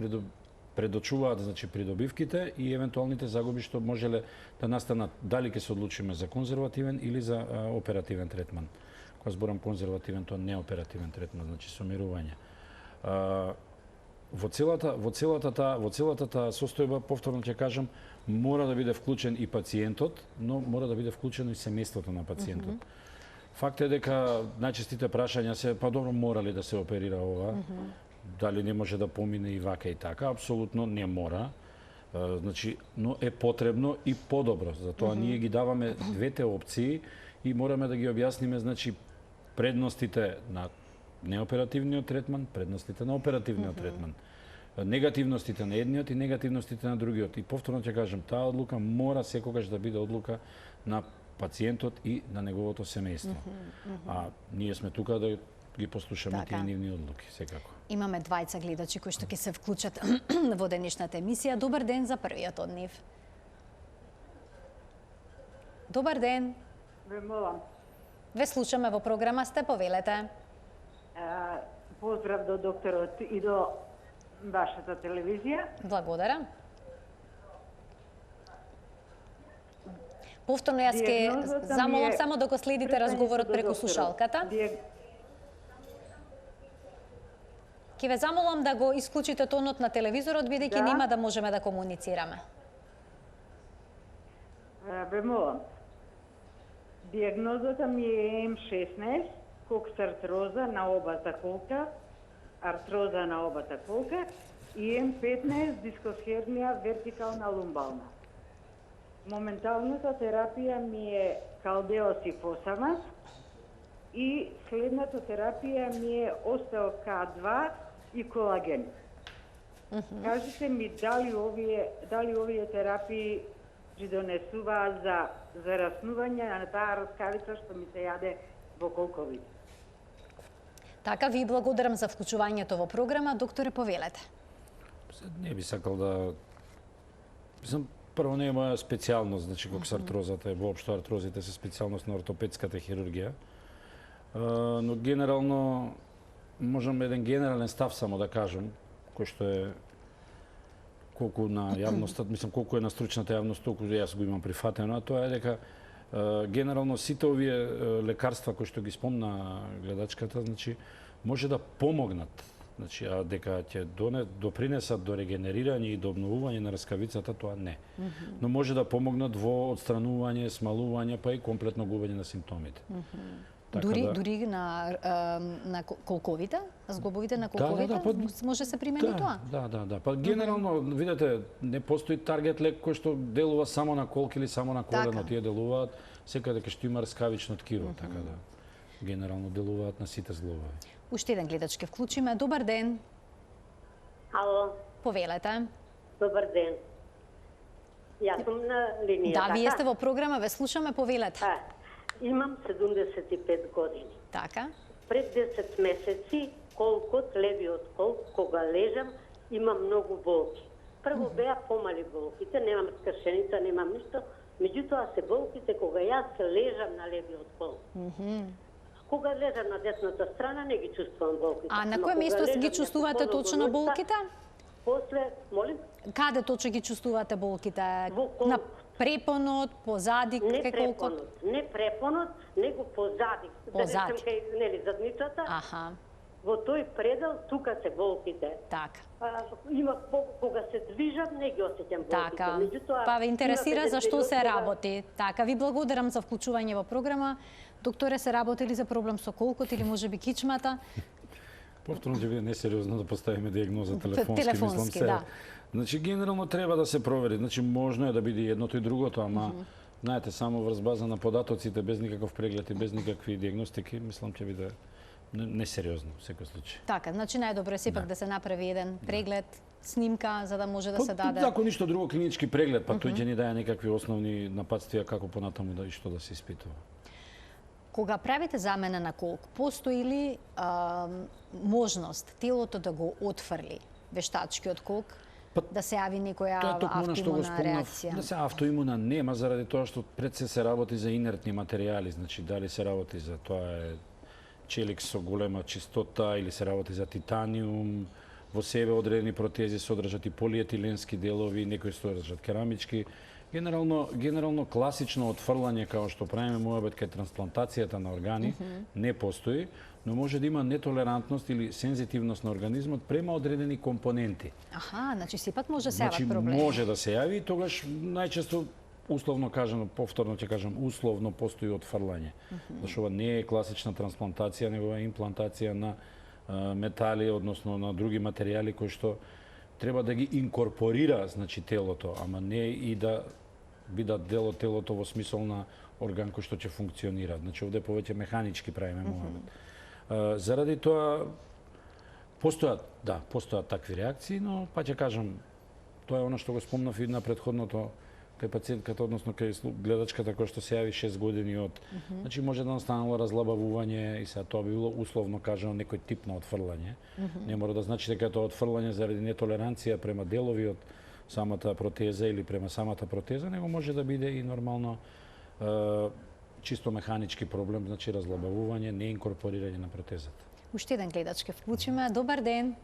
[SPEAKER 2] предочуваат значи придобивките и евентуалните загуби што можеле да настанат дали ќе се одлучиме за конзервативен или за оперативен третман. Кога зборам конзервативен, тоа не е оперативен третман, значи сумирување. Во целата таа состојба, повторно ќе кажам, мора да биде вклучен и пациентот, но мора да биде вклучено и семејството на пациентот. Факт е дека најчестите прашања се, па добро, мора ли да се оперира ова? Дали не може да помине и вака и така? Апсолутно не мора. Значи, но е потребно и подобро. Затоа ние ги даваме двете опции и мораме да ги објасниме, значи, предностите на неоперативниот третман, предностите на оперативниот третман, негативностите на едниот и негативностите на другиот. И повторно ќе кажам, таа одлука мора секогаш да биде одлука на пациентот и на неговото семејство. А ние сме тука да ги послушаме тие нивни одлуки, секако.
[SPEAKER 1] Имаме двајца гледачи кои што ќе се вклучат во денешната емисија. Добар ден за првиот од нив. Добар ден.
[SPEAKER 4] ве молам.
[SPEAKER 1] Ве слушаме во програма, сте, повелете.
[SPEAKER 4] Поздрав до докторот и до вашата телевизија.
[SPEAKER 1] Благодарам. Повторно јас ке замолам само да го следите разговорот преку слушалката. Ке ве замолам да го исклучите тонот на телевизорот, бидејќи нема да можеме да комуницираме.
[SPEAKER 4] Ве молам. Диагнозата ми е М16, коксартроза на обата колка, артроза на обата колка и М15, дискосхернија вертикална лумбална. Моменталната терапија ми е калдеосифосамат и следната терапија ми е остеок-2 и колаген. Кажете ми дали овие терапии ги донесуваат за зараснување на таа раскавица што ми се јаде во колковите.
[SPEAKER 1] Така, ви благодарам за вклучувањето во програма. Докторе, повелете.
[SPEAKER 2] Не би сакал да... Прво не е моја специјалност, значи коксартрозата е воопшто артрозите се специјалност на ортопедската хирургија. Но генерално можам еден генерален став само да кажам, кој што е колку на јавноста, колку е на стручната јавност, толку јас го имам прифатено, а тоа е дека генерално сите овие лекарства кои што ги спомна гледачката, значи може да помогнат, значи а дека ќе допринесат до регенерирање и до обновување на раскавицата, тоа не. Но може да помогнат во отстранување, смалување, па и комплетно губење на симптомите.
[SPEAKER 1] Дури на колковите, зглобовите на колковите, може се примени тоа?
[SPEAKER 2] Да. Па генерално, видете, не постои таргет лек кој што делува само на колк или само на колено. Тие делуваат секаде кај што има раскавично ткиво, така да генерално делуваат на сите зглобови.
[SPEAKER 1] Уште еден гледач ке вклучиме. Добар ден.
[SPEAKER 6] Ало.
[SPEAKER 1] Повелете.
[SPEAKER 6] Добар ден. Јас сум на линија.
[SPEAKER 1] Да, вие сте во програма, ве слушаме, повелете.
[SPEAKER 6] Имам 75 години.
[SPEAKER 1] Така.
[SPEAKER 6] Пред 10 месеци колкот, левиот колк, кога лежам, имам многу болки. Прво беа помали болките, немам скршеница, немам ништо, меѓутоа се болките кога јас лежам на левиот пол. Кога лежам на десната страна не ги чувствувам болките.
[SPEAKER 1] А на
[SPEAKER 6] Ама
[SPEAKER 1] кое
[SPEAKER 6] кога
[SPEAKER 1] место
[SPEAKER 6] лежам
[SPEAKER 1] ги
[SPEAKER 6] некој
[SPEAKER 1] чувствувате
[SPEAKER 6] подолго
[SPEAKER 1] точно
[SPEAKER 6] ноќта,
[SPEAKER 1] болките?
[SPEAKER 6] После, молим,
[SPEAKER 1] Каде точно ги чувствувате болките?
[SPEAKER 6] Во колк.
[SPEAKER 1] На препонот, позади,
[SPEAKER 6] не
[SPEAKER 1] кај колкот?
[SPEAKER 6] препонот, не препонот, него позади.
[SPEAKER 1] Позади.
[SPEAKER 6] Да речем кај, нели, задничата,
[SPEAKER 1] Аха,
[SPEAKER 6] во тој предел, тука се болките.
[SPEAKER 1] така.
[SPEAKER 6] Има кога се движам, не ги осеќам болките.
[SPEAKER 1] Така,
[SPEAKER 6] Меѓутоа,
[SPEAKER 1] па ве интересира
[SPEAKER 6] има
[SPEAKER 1] зашто се
[SPEAKER 6] период кога-
[SPEAKER 1] работи. Така, ви благодарам за вклучување во програма. Докторе, се работили за проблем со колкот или можеби кичмата?
[SPEAKER 2] Повторно ќе биде несериозно да поставиме диагноза телефонски,
[SPEAKER 1] Телефонски,
[SPEAKER 2] мислам се.
[SPEAKER 1] да.
[SPEAKER 2] Значи генерално треба да се провери. Значи можно е да биде едното и другото, ама знаете само врз база на податоците без никаков преглед и без никакви диагностики, мислам ќе биде несериозно во секој случај.
[SPEAKER 1] Така, значи најдобро е сепак да се направи еден преглед, снимка за да може да се
[SPEAKER 2] Па,
[SPEAKER 1] даде.
[SPEAKER 2] Ако ништо друго клинички преглед, па тој ќе ни даде некакви основни напатствија како понатаму да и што да се испитува.
[SPEAKER 1] Кога правите замена на колк, постои ли можност телото да го отфрли вештачкиот колк, да се јави некоја
[SPEAKER 2] Тоа е токму она што го
[SPEAKER 1] автоимуна
[SPEAKER 2] спомнав,
[SPEAKER 1] реакција?
[SPEAKER 2] да се автоимуна нема заради тоа што пред се работи за инертни материјали, значи дали се работи за тоа е челик со голема чистота или се работи за титаниум, во себе одредени протези содржат и полиетиленски делови, некои содржат керамички. Генерално класично отфрлање како што правиме муабет кај трансплантацијата на органи не постои, но може да има нетолерантност или сензитивност на организмот према одредени компоненти.
[SPEAKER 1] Аха, значи сепак може да се
[SPEAKER 2] Значи
[SPEAKER 1] јават проблеми.
[SPEAKER 2] може да се јави и тогаш најчесто условно кажано, повторно ќе кажам, условно постои отфрлање. Зашто ова не е класична трансплантација, него е имплантација на метали, односно на други материјали кои што треба да ги инкорпорира, значи телото, ама не и да бидат дел од телото во смисол на орган кој што ќе функционира. Значи овде повеќе механички правиме муабет. Заради тоа постојат такви реакции, но па ќе кажам, тоа е она што го спомнав и на претходното кај пациентката, односно кај гледачката која што се јави 6 години од. Значи може да настанало разлабавување и сега тоа би било условно кажано некој тип на отфрлање. Не мора да значи дека тоа отфрлање заради нетолеранција према делови од самата протеза или према самата протеза, него може да биде и нормално чисто механички проблем, значи разлабавување, не инкорпорирање на протезата.
[SPEAKER 1] Уште еден гледач ке вклучиме. Добар ден.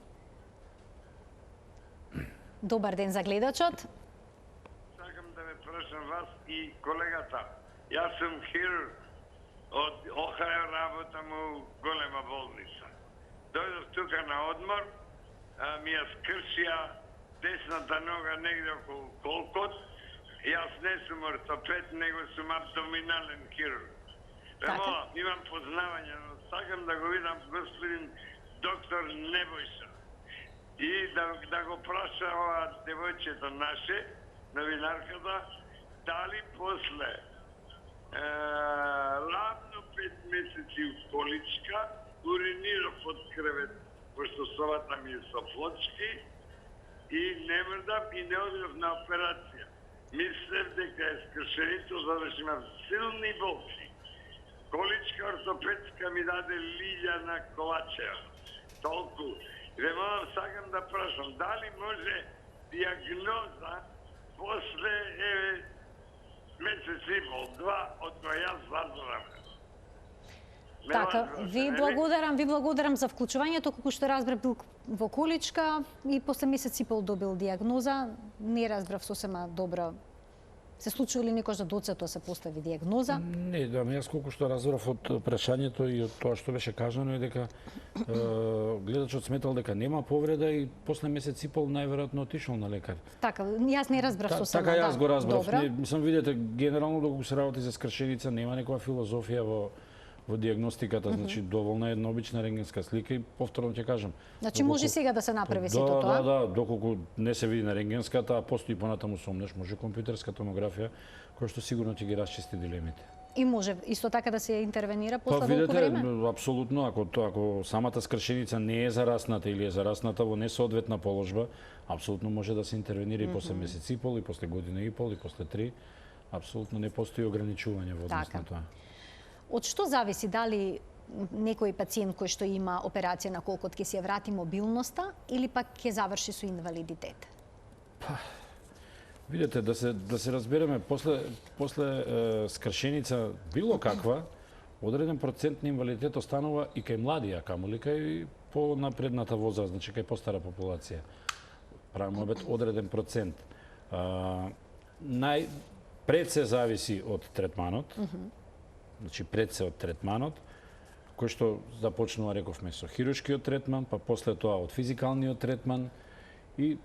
[SPEAKER 1] Добар ден за гледачот.
[SPEAKER 7] Сакам да ме прашам вас и колегата. Јас сум хирург од Охајо, работам у голема болница. Дојдов тука на одмор, ми ја скршија десната нога негде околу колкот. Јас не сум ортопед, него сум абдоминален хирург.
[SPEAKER 1] Така.
[SPEAKER 7] Имам познавање, но сакам да го видам господин доктор Небојса. И да го праша ова девојчето наше, новинарката, дали после ладно 5 месеци у количка, уринирав од кревет, пошто совата ми е со плочки, и не мрдав и не одидов на операција. Мислев дека е скршенито, зашто имав силни болки. Количка ортопедска ми даде Лилјана Ковачева. Толку. Ве молам, сакам да прашам, дали може диагноза после месец и пол, 2, од која јас задорам.
[SPEAKER 1] Така, ви благодарам за вклучувањето, колку што разбрав бил во количка и после месец и пол добил диагноза. Не разбрав сосема добро. Се случува ли некош да доцето се постави диагноза?
[SPEAKER 2] Не, да, јас колку што разбрав од прашањето и од тоа што беше кажано е дека гледачот сметал дека нема повреда и после месец и пол најверојатно отишол на лекар.
[SPEAKER 1] Така, јас не разбрав сосема.
[SPEAKER 2] Така јас го разбрав.
[SPEAKER 1] Добро.
[SPEAKER 2] Мислам, видете, генерално доколку се работи за скршеница, нема некоја филозофија во диагностиката, значи доволна е една обична рентгенска слика и повторно ќе кажам.
[SPEAKER 1] Значи може сега да се направи сето тоа?
[SPEAKER 2] Да, доколку не се види на рентгенската, а постои понатаму сомнеш, може компјутерска томографија, која што сигурно ќе ги расчисти дилемите.
[SPEAKER 1] И може исто така да се интервенира после
[SPEAKER 2] Па
[SPEAKER 1] долго време?
[SPEAKER 2] видете, апсолутно, ако самата скршеница не е зарасната или е зарасната во несоодветна положба, апсолутно може да се интервенира и после месец и пол, и после година и пол, и после 3. Апсолутно не постои ограничување во однос
[SPEAKER 1] Така.
[SPEAKER 2] на тоа.
[SPEAKER 1] Од што зависи дали некој пациент кој што има операција на колкот ќе се врати мобилноста или пак ќе заврши со инвалидитет?
[SPEAKER 2] Видете, да се разбереме, после скршеница било каква, одреден процент на инвалидитет останува и кај младија, камоли кај по-напредната возраст, значи кај постара популација. Правимо обет одреден процент. Пред се зависи од третманот, значи пред се од третманот, кој што започнува, рековме, со хируршкиот третман, па после тоа од физикалниот третман и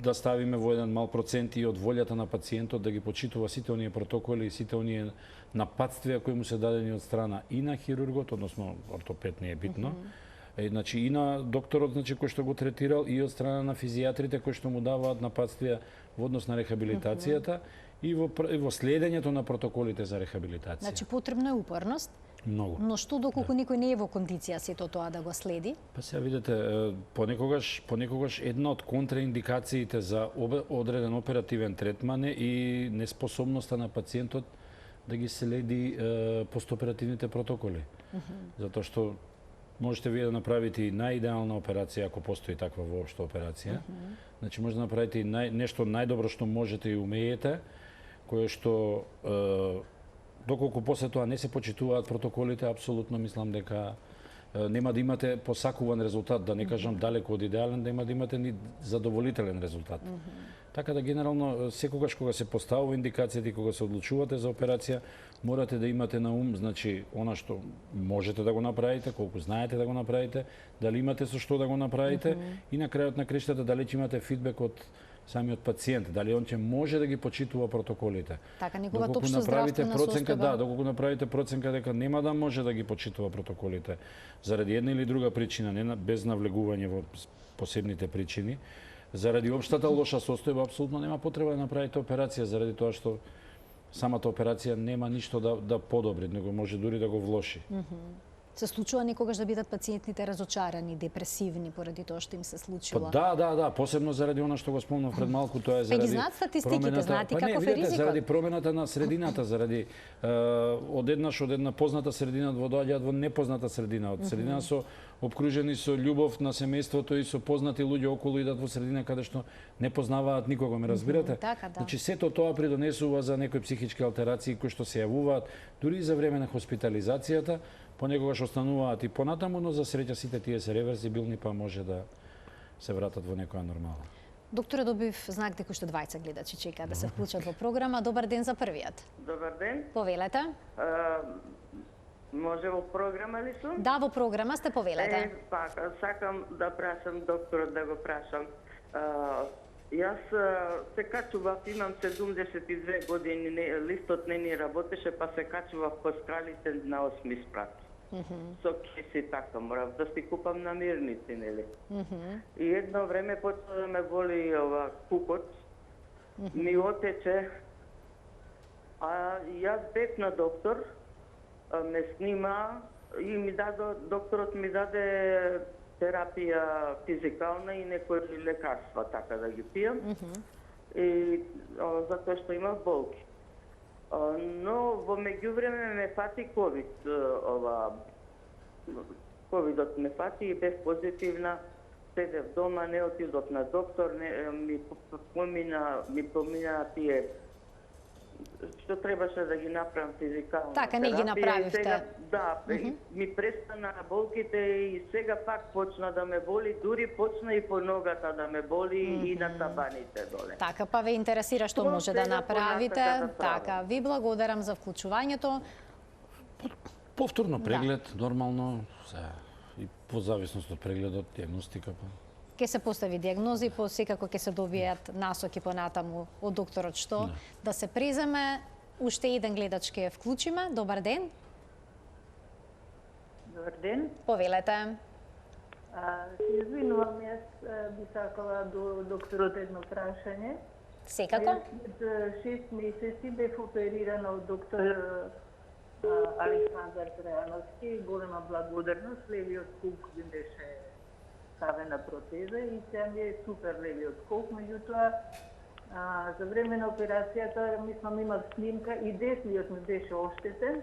[SPEAKER 2] да ставиме во еден мал процент и од волјата на пациентот да ги почитува сите оние протоколи и сите оние напатствија кои му се дадени од страна и на хирургот, односно ортопед не е битно, значи и на докторот, значи кој што го третирал, и од страна на физијатрите кои што му даваат напатствија во однос на рехабилитацијата и во следењето на протоколите за рехабилитација.
[SPEAKER 1] Значи потребна е упорност.
[SPEAKER 2] Многу.
[SPEAKER 1] Но што доколку никој не е во кондиција сето тоа да го следи?
[SPEAKER 2] Па сега видите, понекогаш една од контраиндикациите за одреден оперативен третман е и неспособноста на пациентот да ги следи постоперативните протоколи. Затоа што можете вие да направите и најидеална операција, ако постои таква воопшто операција. Значи може да направите и нешто најдобро што можете и умеете, кое што доколку после тоа не се почитуваат протоколите, апсолутно мислам дека нема да имате посакуван резултат, да не кажам далеку од идеален, да имате ни задоволителен резултат. Така да генерално секогаш кога се поставува индикацијата и кога се одлучувате за операција, морате да имате на ум, значи она што можете да го направите, колку знаете да го направите, дали имате со што да го направите и на крајот на криштата дали ќе имате фидбек од самиот пациент, дали он ќе може да ги почитува протоколите.
[SPEAKER 1] Така, неговата општа здравствена состојба.
[SPEAKER 2] Да, доколку направите проценка дека нема да може да ги почитува протоколите заради една или друга причина, не без навлегување во посебните причини, заради општата лоша состојба, апсолутно нема потреба да направите операција, заради тоа што самата операција нема ништо да подобри, него може дури да го влоши.
[SPEAKER 1] Се случува некогаш да бидат пациентите разочарани, депресивни поради тоа што им се случило?
[SPEAKER 2] Да, посебно заради она што го спомнав пред малку, тоа е заради
[SPEAKER 1] знаат статистиките, знаете каков е ризикот?
[SPEAKER 2] Заради промената на средината, заради од една позната средина доаѓаат во непозната средина, од средина со обкружени со љубов на семејството и со познати луѓе околу идат во средина каде што не познаваат никого, ме разбирате?
[SPEAKER 1] Така, да.
[SPEAKER 2] Значи сето тоа придонесува за некои психички алтерации кои што се јавуваат дури и за време на хоспитализацијата, понекогаш остануваат и понатаму, но за среќа сите тие се реверзибилни, па може да се вратат во некоја нормала.
[SPEAKER 1] Докторе, добив знак дека уште двајца гледачи чекаат да се вклучат во програма. Добар ден за првиот.
[SPEAKER 8] Добар ден.
[SPEAKER 1] Повелете.
[SPEAKER 8] Може во програма ли сум?
[SPEAKER 1] Да, во програма сте, повелете.
[SPEAKER 8] Сакам да прашам докторот, да го прашам. Јас се качував, имам 72 години, листот не ни работеше, па се качував по скалите на 8 спрат. Со кеси така, морав да си купам намирници, нели? И едно време почна да ме боли кукот, ми отече, а јас бев на доктор, ме снима и докторот ми даде терапија физикална и некои лекарства, така да ги пијам, и затоа што имав болки. Но во меѓувреме ме фати ковид, ковидот ме фати и бев позитивна, седев дома, не отидов на доктор, ми помина тие што требаше да ги направам физикална
[SPEAKER 1] така, не ги направивте.
[SPEAKER 8] Сега, да, ми престана болките и сега пак почна да ме боли, дури почна и по ногата да ме боли и на табаните доле.
[SPEAKER 1] Така, па ве интересира што може да направите. Така, ви благодарам за вклучувањето.
[SPEAKER 2] Повторно преглед, нормално, и по зависност од прегледот, диагностика.
[SPEAKER 1] Ке се постави диагнози, секако ке се добијат насоки понатаму од докторот што да се преземе. Уште еден гледач ке вклучиме. Добар ден.
[SPEAKER 9] Добар ден.
[SPEAKER 1] Повелете.
[SPEAKER 9] Извинувам, јас би сакала до докторот едно прашање.
[SPEAKER 1] Секако.
[SPEAKER 9] Пред 6 месеци бев оперирана од доктор Александар Трајановски. Голема благодарност, левиот кук ми беше ставена протеза и сега ми е супер левиот кук. Меѓутоа, за време на операцијата, мислам, имав снимка и десниот ми беше оштетен.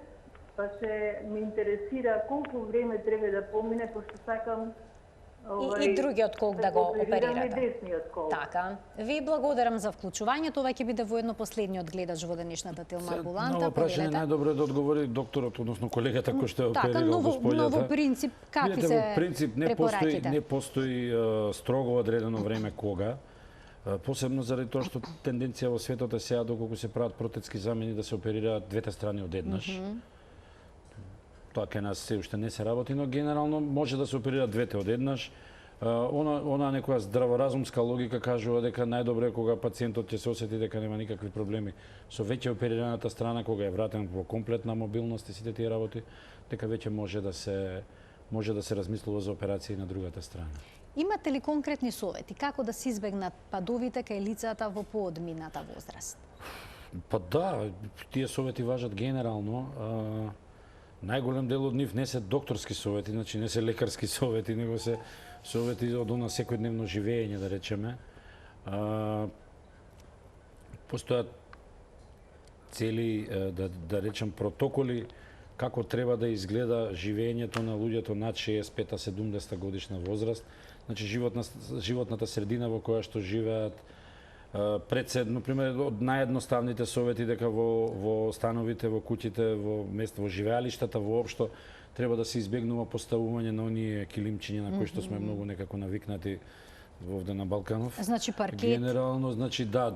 [SPEAKER 9] Па се ме интересира колку време треба да помине, пошто сакам
[SPEAKER 1] И другиот колк да го оперирате.
[SPEAKER 9] Десниот колк.
[SPEAKER 1] Така. Ви благодарам за вклучувањето. Ова ќе биде воедно последниот гледач во денешната Телма амбуланта.
[SPEAKER 2] На прашање најдобро е да одговори докторот, односно колегата кој што е
[SPEAKER 1] така,
[SPEAKER 2] оперирал господјата.
[SPEAKER 1] Ново принцип, какви се
[SPEAKER 2] во принцип не постои строго одредено време кога. Посебно заради тоа што тенденција во светот е сега доколку се прават протетски замени да се оперираат двете страни одеднаш. Тоа кај нас се уште не се работи, но генерално може да се оперираат двете одеднаш. Она некоја здраворазумска логика кажува дека најдобро е кога пациентот ќе се осети дека нема никакви проблеми со веќе оперираната страна, кога е вратен во комплетна мобилност и сите тие работи, дека веќе може да се размислува за операција на другата страна.
[SPEAKER 1] Имате ли конкретни совети како да се избегнат падовите кај лицата во поодмината возраст?
[SPEAKER 2] Па да, тие совети важат генерално. Најголем дел од нив не се докторски совети, значи не се лекарски совети, него се совети од она секојдневно живење, да речеме. Постојат цели, да речем, протоколи како треба да изгледа живењето на луѓето над 65-70 годишна возраст. Значи животната средина во која што живеат, например, од наједноставните совети дека во становите, во куќите, во живеалиштата воопшто треба да се избегнува поставување на оние килимчиња на кои што сме многу некако навикнати овде на Балканов.
[SPEAKER 1] Значи паркет.
[SPEAKER 2] Генерално, значи да,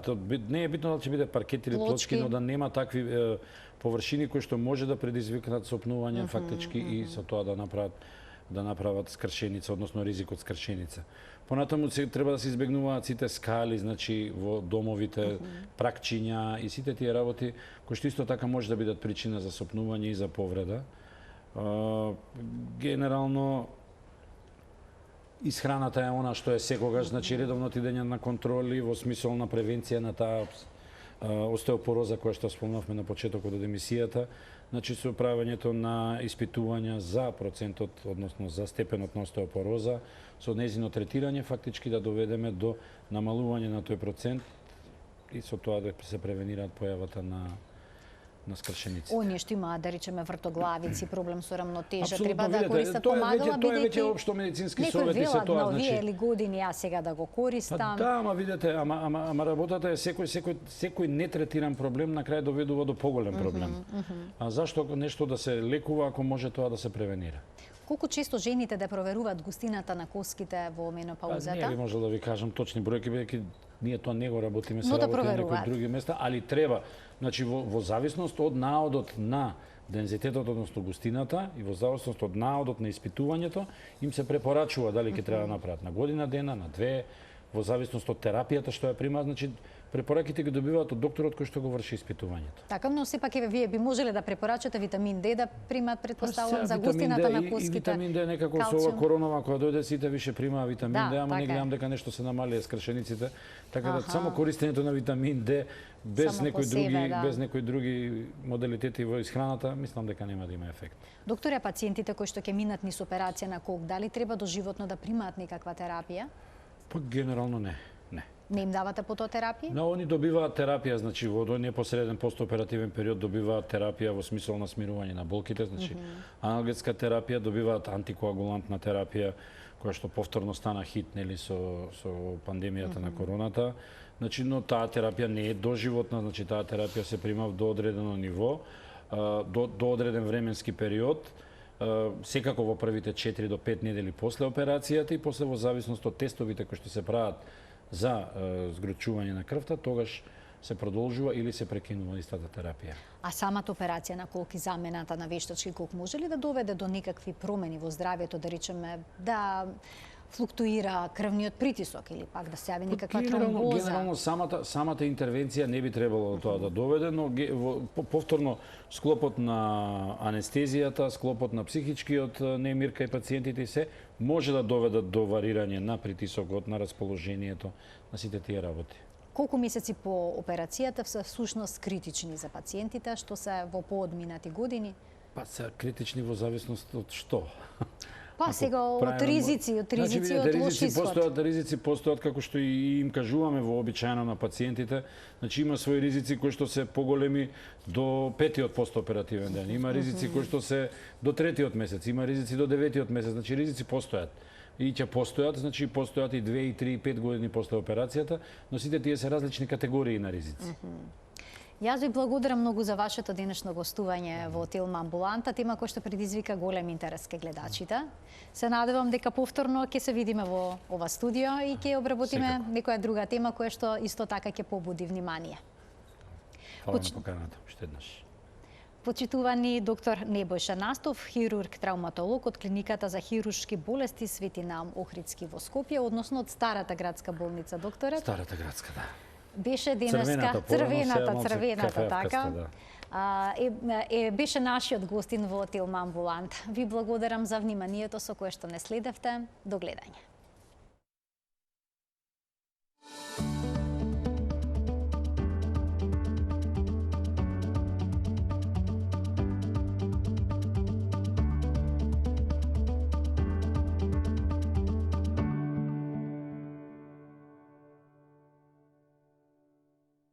[SPEAKER 2] не е битно дали ќе биде паркет или плочки, но да нема такви површини кои што може да предизвикнат сопнување фактички и со тоа да направат скршеница, односно ризик од скршеница. Понатаму треба да се избегнуваат сите скали, значи во домовите, пракчиња и сите тие работи кои што исто така може да бидат причина за сопнување и за повреда. Генерално исхраната е она што е секогаш, значи редовно идење на контроли во смисол на превенција на таа остеопороза која што спомнавме на почетокот од емисијата, значи со правењето на испитувања за процентот, односно за степенот на остеопороза, со нејзино третирање фактички да доведеме до намалување на тој процент и со тоа да се превенираат појавата на скршеници.
[SPEAKER 1] Оние што имаат, да речеме, вртоглавици, проблем со рамнотежа,
[SPEAKER 2] треба
[SPEAKER 1] да користат помагала,
[SPEAKER 2] тоа е веќе општо медицински совети се тоа,
[SPEAKER 1] значи. Некој велат години, јас сега да го користам.
[SPEAKER 2] Да, ама видете, ама работата е секој нетретиран проблем на крај доведува до поголем проблем. А зашто нешто да се лекува ако може тоа да се превенира?
[SPEAKER 1] Колку често жените да проверуваат густината на коските во менопаузата?
[SPEAKER 2] Не би можел да ви кажам точни бројки, бидејќи ние тоа не го работиме, се работи на некои други места, али треба. Значи во зависност од наодот на дензитетот, односно густината, и во зависност од наодот на испитувањето, им се препорачува дали ќе треба да направат на година дена, на две, во зависност од терапијата што ја прима, значи препораките ги добиваат од докторот кој што го врши испитувањето.
[SPEAKER 1] Така, но сепак вие би можеле да препорачате витамин Д да примат, предпоставувам, за густината на коските.
[SPEAKER 2] И витамин Д некако со ова коронава која дојде сите више примаа витамин Д, ама не гледам дека нешто се намалија скршениците, така да само користењето на витамин Д без некои други моделитети во исхраната, мислам дека нема да има ефект.
[SPEAKER 1] Докторе, пациентите кои што ќе минат низ операција на колк, дали треба доживотно да примаат некаква терапија?
[SPEAKER 2] Па генерално не.
[SPEAKER 1] Не им давате по тоа терапија?
[SPEAKER 2] Но они добиваат терапија, значи во непосреден постоперативен период добиваат терапија во смисол на смирување на болките, значи аналгетска терапија, добиваат антикоагулантна терапија која што повторно стана хит нели со пандемијата на короната. Значи, но таа терапија не е доживотна, значи таа терапија се прима до одредено ниво, до одреден временски период, секако во првите 4 до 5 недели после операцијата и после во зависност од тестовите кои што се прават за згручување на крвта, тогаш се продолжува или се прекинува истата терапија.
[SPEAKER 1] А самата операција на колк и замената на вештачки колк може ли да доведе до некакви промени во здравјето, да речеме, да флуктуира крвниот притисок или пак да се јави некаква тромбоза?
[SPEAKER 2] Генерално самата интервенција не би требало тоа да доведе, но повторно склопот на анестезијата, склопот на психичкиот немир кај пациентите и се може да доведат до варирање на притисокот, на расположението, на сите тие работи.
[SPEAKER 1] Колку месеци по операцијата се всушност критични за пациентите што се во поодминати години?
[SPEAKER 2] Па се критични во зависност од што?
[SPEAKER 1] Па сега од ризици, од лош исход.
[SPEAKER 2] Ризици постојат како што и им кажуваме вообичаено на пациентите. Значи има своји ризици кои што се поголеми до 5-тиот постоперативен ден. Има ризици кои што се до 3-тиот месец, има ризици до 9-тиот месец. Значи ризици постојат. И ќе постојат, значи постојат и 2, и 3, и 5 години после операцијата, но сите тие се различни категории на ризици.
[SPEAKER 1] Јас ви благодарам многу за вашето денешно гостување во Телма амбуланта, тема која што предизвика голем интерес кај гледачите. Се надевам дека повторно ќе се видиме во ова студио и ќе обработиме некоја друга тема која што исто така ќе побуди внимание.
[SPEAKER 2] Фала на поканата, уште еднаш.
[SPEAKER 1] Почитувани доктор Небојша Настов, хирург травматолог од клиниката за хируршки болести Свети Наум Охридски во Скопје, односно од Старата градска болница, докторат.
[SPEAKER 2] Старата градска, да.
[SPEAKER 1] Беше денеска црвената така. Беше нашиот гостин во Телма амбулант. Ви благодарам за вниманието со кое што не следевте. До гледање.